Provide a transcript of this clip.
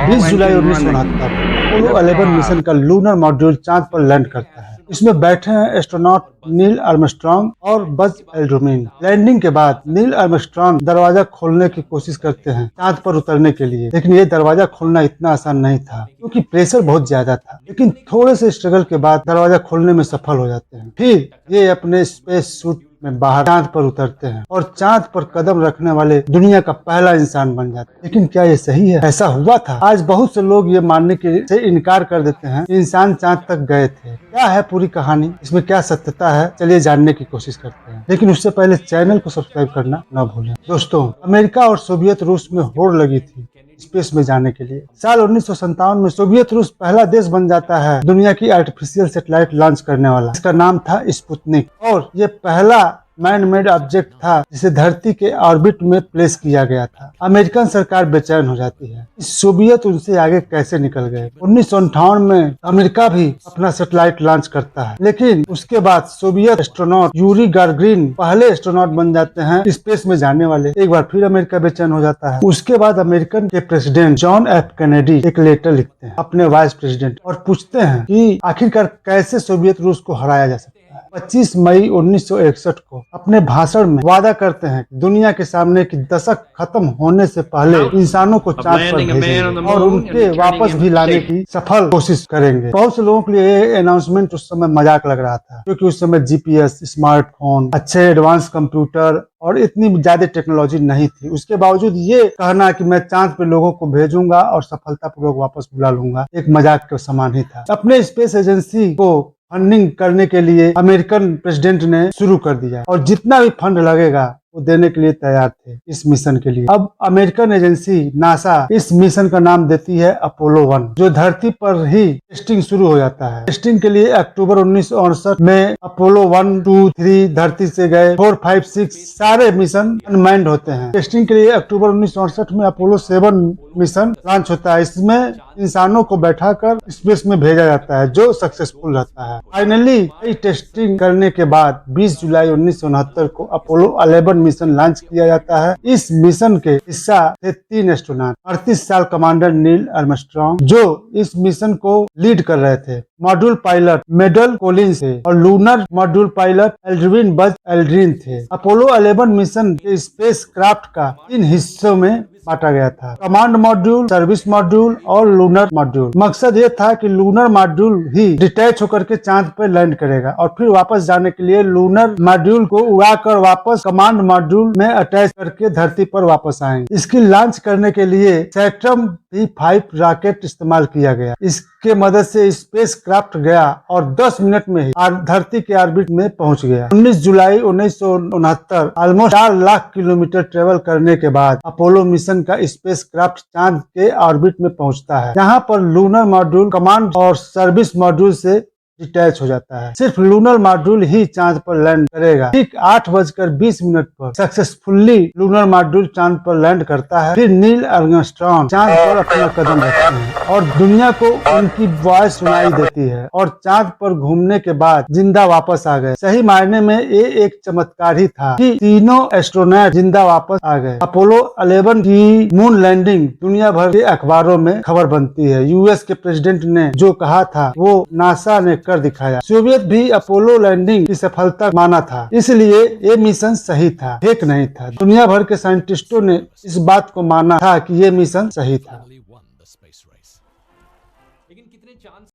20 जुलाई 1969 Apollo 11 mission का lunar module चांद पर लैंड करता है। इसमें बैठे हैं एस्ट्रोनॉट नील आर्मस्ट्रांग और बज एल्ड्रिन। लैंडिंग के बाद नील आर्मस्ट्रांग दरवाजा खोलने की कोशिश करते हैं चांद पर उतरने के लिए, लेकिन ये दरवाजा खोलना इतना आसान नहीं था क्योंकि प्रेशर बहुत ज्यादा था। लेकिन थोड़े से स्ट्रगल के बाद दरवाजा खोलने में सफल हो जाते हैं। फिर ये अपने स्पेस सूट में बाहर चांद पर उतरते हैं और चांद पर कदम रखने वाले दुनिया का पहला इंसान बन जाते हैं। लेकिन क्या ये सही है? ऐसा हुआ था? आज बहुत से लोग ये मानने से इनकार कर देते हैं कि इंसान चांद तक गए थे। क्या है पूरी कहानी? इसमें क्या सत्यता है? चलिए जानने की कोशिश करते हैं, लेकिन उससे पहले चैनल को सब्सक्राइब करना न भूलें। दोस्तों, अमेरिका और सोवियत रूस में होड़ लगी थी स्पेस में जाने के लिए। साल 1957 में सोवियत रूस पहला देश बन जाता है दुनिया की आर्टिफिशियल सैटेलाइट लॉन्च करने वाला। इसका नाम था स्पुतनिक और ये पहला मैन मेड ऑब्जेक्ट था जिसे धरती के ऑर्बिट में प्लेस किया गया था। अमेरिकन सरकार बेचैन हो जाती है, सोवियत उनसे आगे कैसे निकल गए। 1958 में अमेरिका भी अपना सैटेलाइट लॉन्च करता है, लेकिन उसके बाद सोवियत एस्ट्रोनॉट यूरी गागारिन पहले एस्ट्रोनॉट बन जाते हैं स्पेस में जाने वाले। एक बार फिर अमेरिका बेचैन हो जाता है। उसके बाद अमेरिकन के प्रेसिडेंट जॉन एफ कैनेडी एक लेटर लिखते हैं अपने वाइस प्रेसिडेंट और पूछते हैं कि आखिरकार कैसे सोवियत रूस को हराया जा सकता है। 25 मई 1961 को अपने भाषण में वादा करते हैं कि दुनिया के सामने की दशक खत्म होने से पहले इंसानों को चांद पर भेजेंगे और उनके वापस भी लाने की सफल कोशिश करेंगे। बहुत से लोगों के लिए ये अनाउंसमेंट उस समय मजाक लग रहा था, क्योंकि उस समय जीपीएस, स्मार्टफोन, अच्छे एडवांस कंप्यूटर और इतनी ज्यादा टेक्नोलॉजी नहीं थी। उसके बावजूद ये कहना कि मैं चांद पे लोगों को भेजूंगा और सफलतापूर्वक वापस बुला लूंगा एक मजाक के समान ही था। अपने स्पेस एजेंसी को फंडिंग करने के लिए अमेरिकन प्रेसिडेंट ने शुरू कर दिया और जितना भी फंड लगेगा वो देने के लिए तैयार थे इस मिशन के लिए। अब अमेरिकन एजेंसी नासा इस मिशन का नाम देती है अपोलो 1, जो धरती पर ही टेस्टिंग शुरू हो जाता है। टेस्टिंग के लिए अक्टूबर 1968 में अपोलो 1, 2, 3 धरती से गए, 4, 5, 6 सारे मिशन अनमैन्ड होते हैं। टेस्टिंग के लिए अक्टूबर 1968 में अपोलो 7 मिशन लॉन्च होता है। इसमें इंसानों को बैठाकर स्पेस में भेजा जाता है जो सक्सेसफुल रहता है। फाइनली टेस्टिंग करने के बाद 20 जुलाई 1969 को अपोलो 11 मिशन लॉन्च किया जाता है। इस मिशन के हिस्सा थे 3 एस्ट्रोनॉट। 38 साल कमांडर नील आर्मस्ट्रांग जो इस मिशन को लीड कर रहे थे, मॉड्यूल पायलट मेडल कोलिंस थे और lunar module pilot Aldrin Buzz Aldrin थे। अपोलो 11 मिशन के स्पेस क्राफ्ट का 3 हिस्सों में बांटा गया था, कमांड मॉड्यूल, सर्विस मॉड्यूल और लूनर मॉड्यूल। मकसद ये था कि लूनर मॉड्यूल ही डिटैच होकर के चांद पर लैंड करेगा और फिर वापस जाने के लिए लूनर मॉड्यूल को उड़ाकर वापस कमांड मॉड्यूल में अटैच करके धरती पर वापस आएंगे। इसकी लॉन्च करने के लिए सैटर्न V5 रॉकेट इस्तेमाल किया गया। इसके मदद से स्पेस क्राफ्ट गया और 10 मिनट में ही धरती के ऑर्बिट में पहुंच गया। 19 जुलाई 1969 ऑलमोस्ट 4 लाख किलोमीटर ट्रेवल करने के बाद अपोलो मिशन का स्पेस क्राफ्ट चांद के ऑर्बिट में पहुंचता है। यहाँ पर लूनर मॉड्यूल कमांड और सर्विस मॉड्यूल से डिटैच हो जाता है। सिर्फ लूनर मॉड्यूल ही चांद पर लैंड करेगा। ठीक 8:20 पर सक्सेसफुली लूनर मॉड्यूल चांद पर लैंड करता है। फिर नील आर्मस्ट्रांग चांद पर अपना कदम रखते हैं और दुनिया को उनकी वॉइस सुनाई देती है और चांद पर घूमने के बाद जिंदा वापस आ गए। सही मायने में ये एक चमत्कार ही था कि तीनों एस्ट्रोनॉट जिंदा वापस आ गए। अपोलो 11 की मून लैंडिंग दुनिया भर के अखबारों में खबर बनती है। यूएस के प्रेसिडेंट ने जो कहा था वो नासा ने कर दिखाया। सोवियत भी अपोलो लैंडिंग की सफलता माना था, इसलिए ये मिशन सही था, फेक नहीं था। दुनिया भर के साइंटिस्टों ने इस बात को माना था कि ये मिशन सही था। लेकिन कितने चांस